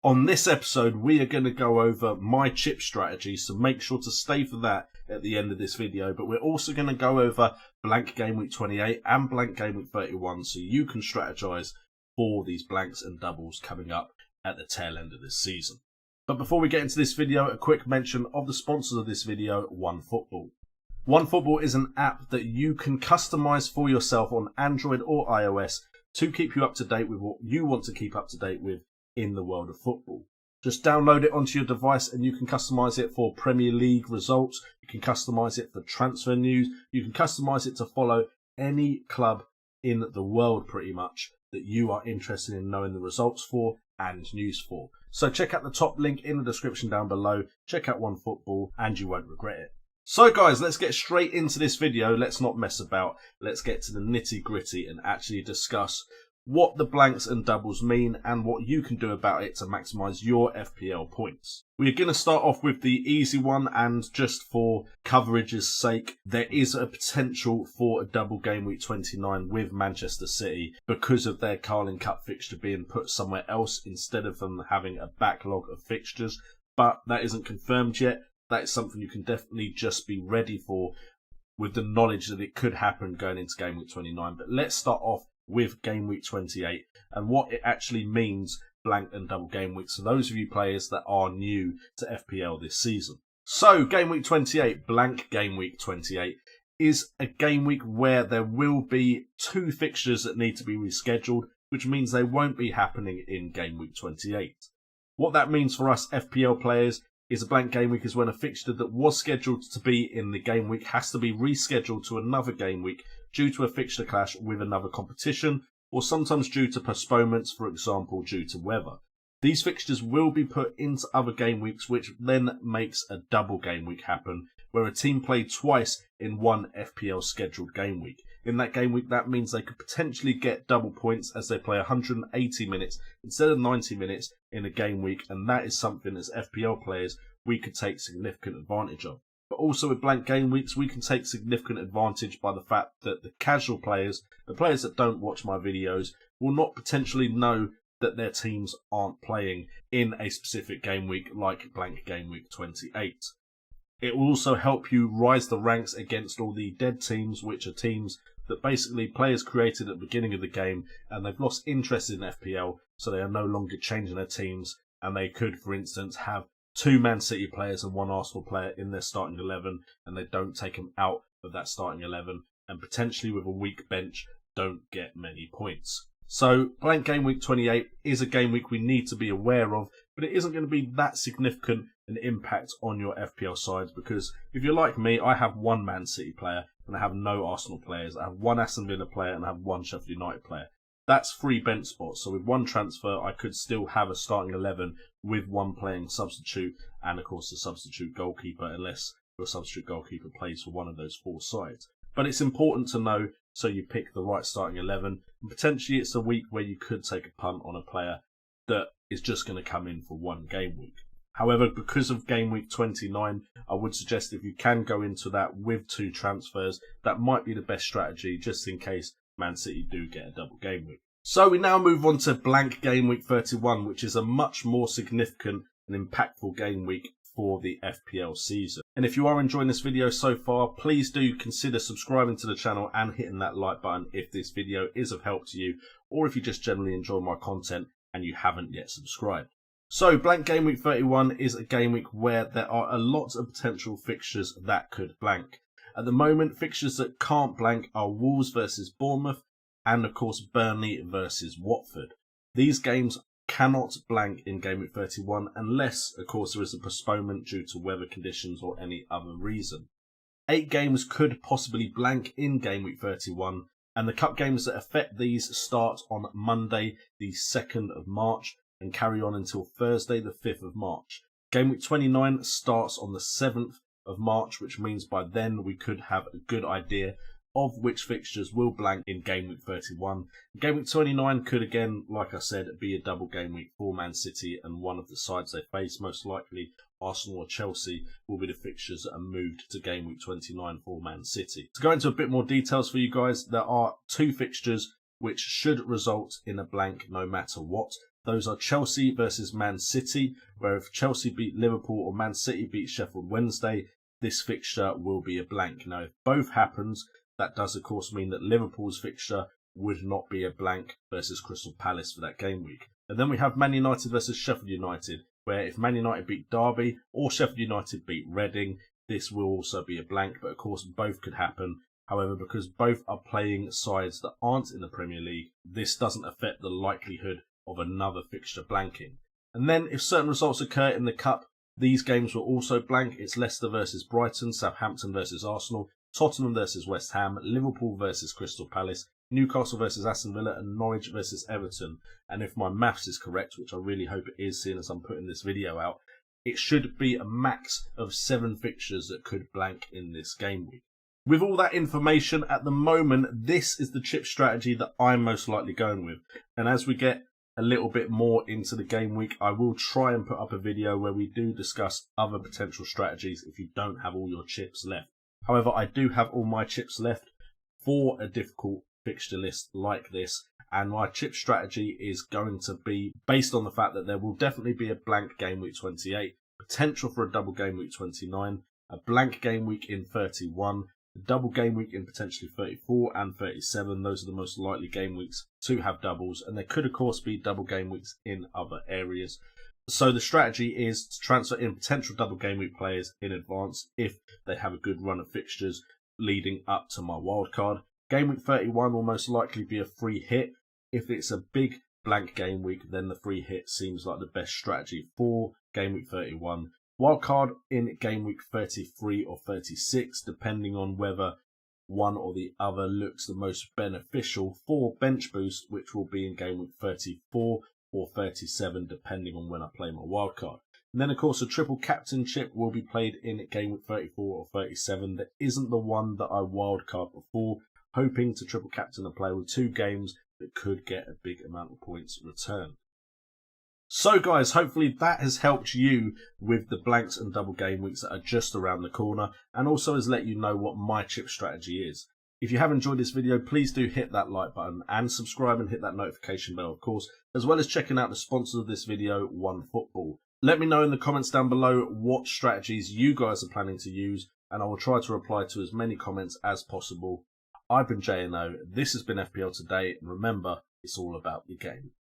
On this episode, we are going to go over my chip strategy, so make sure to stay for that at the end of this video. But we're also going to go over Blank Game Week 28 and Blank Game Week 31, so you can strategize for these blanks and doubles coming up at the tail end of this season. But before we get into this video, a quick mention of the sponsors of this video, OneFootball. OneFootball is an app that you can customize for yourself on Android or iOS to keep you up to date with what you want to keep up to date with in the world of football. Just download it onto your device and you can customize it for Premier League results. You can customize it for transfer news. You can customize it to follow any club in the world pretty much that you are interested in knowing the results for and news for. So check out the top link in the description down below. Check out OneFootball and you won't regret it. So guys, let's get straight into this video. Let's not mess about. Let's get to the nitty gritty and actually discuss what the blanks and doubles mean and what you can do about it to maximize your FPL points. We're going to start off with the easy one, and just for coverage's sake, there is a potential for a double game week 29 with Manchester City because of their Carling Cup fixture being put somewhere else instead of them having a backlog of fixtures, but that isn't confirmed yet. That is something you can definitely just be ready for with the knowledge that it could happen going into game week 29. But let's start off with game week 28 and what it actually means, blank and double game weeks, for those of you players that are new to FPL this season. So game week 28, blank game week 28, is a game week where there will be two fixtures that need to be rescheduled, which means they won't be happening in game week 28. What that means for us FPL players is a blank game week is when a fixture that was scheduled to be in the game week has to be rescheduled to another game week due to a fixture clash with another competition, or sometimes due to postponements, for example, due to weather. These fixtures will be put into other game weeks, which then makes a double game week happen, where a team played twice in one FPL scheduled game week. In that game week, that means they could potentially get double points as they play 180 minutes instead of 90 minutes in a game week, and that is something as FPL players we could take significant advantage of. But also with blank game weeks, we can take significant advantage by the fact that the casual players, the players that don't watch my videos, will not potentially know that their teams aren't playing in a specific game week like blank game week 28. It will also help you rise the ranks against all the dead teams, which are teams that basically players created at the beginning of the game and they've lost interest in FPL, so they are no longer changing their teams, and they could, for instance, have two Man City players and one Arsenal player in their starting 11, and they don't take them out of that starting 11, and potentially with a weak bench don't get many points. So blank game week 28 is a game week we need to be aware of, but it isn't going to be that significant an impact on your FPL sides, because if you're like me, I have one Man City player and I have no Arsenal players. I have one Aston Villa player and I have one Sheffield United player. That's 3 bench spots, so with one transfer I could still have a starting 11 with one playing substitute and of course the substitute goalkeeper, unless your substitute goalkeeper plays for one of those 4 sides. But it's important to know so you pick the right starting 11, and potentially it's a week where you could take a punt on a player that is just going to come in for one game week. However, because of game week 29, I would suggest if you can go into that with 2 transfers, that might be the best strategy just in case Man City do get a double game week. So we now move on to blank game week 31, which is a much more significant and impactful game week for the FPL season. And if you are enjoying this video so far, please do consider subscribing to the channel and hitting that like button if this video is of help to you, or if you just generally enjoy my content and you haven't yet subscribed. So blank game week 31 is a game week where there are a lot of potential fixtures that could blank. At the moment, fixtures that can't blank are Wolves versus Bournemouth and of course Burnley versus Watford. These games cannot blank in game week 31 unless of course there is a postponement due to weather conditions or any other reason. 8 games could possibly blank in game week 31, and the cup games that affect these start on Monday the 2nd of March and carry on until Thursday the 5th of March. Game week 29 starts on the 7th of March, which means by then we could have a good idea of which fixtures will blank in game week 31. Game week 29 could again, like I said, be a double game week for Man City, and one of the sides they face, most likely Arsenal or Chelsea, will be the fixtures that are moved to game week 29 for Man City. To go into a bit more details for you guys, there are 2 fixtures which should result in a blank no matter what. Those are Chelsea versus Man City, where if Chelsea beat Liverpool or Man City beat Sheffield Wednesday, this fixture will be a blank. Now, if both happens, that does of course mean that Liverpool's fixture would not be a blank versus Crystal Palace for that game week. And then we have Man United versus Sheffield United, where if Man United beat Derby or Sheffield United beat Reading, this will also be a blank, but of course both could happen. However, because both are playing sides that aren't in the Premier League, this doesn't affect the likelihood of another fixture blanking. And then if certain results occur in the Cup, these games will also blank. It's Leicester versus Brighton, Southampton versus Arsenal, Tottenham versus West Ham, Liverpool versus Crystal Palace, Newcastle versus Aston Villa, and Norwich versus Everton. And if my maths is correct, which I really hope it is, seeing as I'm putting this video out, it should be a max of 7 fixtures that could blank in this game week. With all that information at the moment, this is the chip strategy that I'm most likely going with. And as we get a little bit more into the game week, I will try and put up a video where we do discuss other potential strategies if you don't have all your chips left. However, I do have all my chips left for a difficult fixture list like this, and my chip strategy is going to be based on the fact that there will definitely be a blank game week 28, potential for a double game week 29, a blank game week in 31, a double game week in potentially 34 and 37. Those are the most likely game weeks to have doubles, and there could of course be double game weeks in other areas. So the strategy is to transfer in potential double game week players in advance if they have a good run of fixtures leading up to my wildcard. Game week 31 will most likely be a free hit. If it's a big blank game week, then the free hit seems like the best strategy for game week 31. Wildcard in game week 33 or 36, depending on whether one or the other looks the most beneficial for bench boost, which will be in game week 34 or 37, depending on when I play my wildcard. And then, of course, a triple captainship will be played in game week 34 or 37. That isn't the one that I wildcard before, hoping to triple captain a player with 2 games that could get a big amount of points returned. So guys, hopefully that has helped you with the blanks and double game weeks that are just around the corner, and also has let you know what my chip strategy is. If you have enjoyed this video, please do hit that like button and subscribe and hit that notification bell, of course, as well as checking out the sponsors of this video, OneFootball. Let me know in the comments down below what strategies you guys are planning to use, and I will try to reply to as many comments as possible. I've been JNO, this has been FPL Today, and remember, it's all about the game.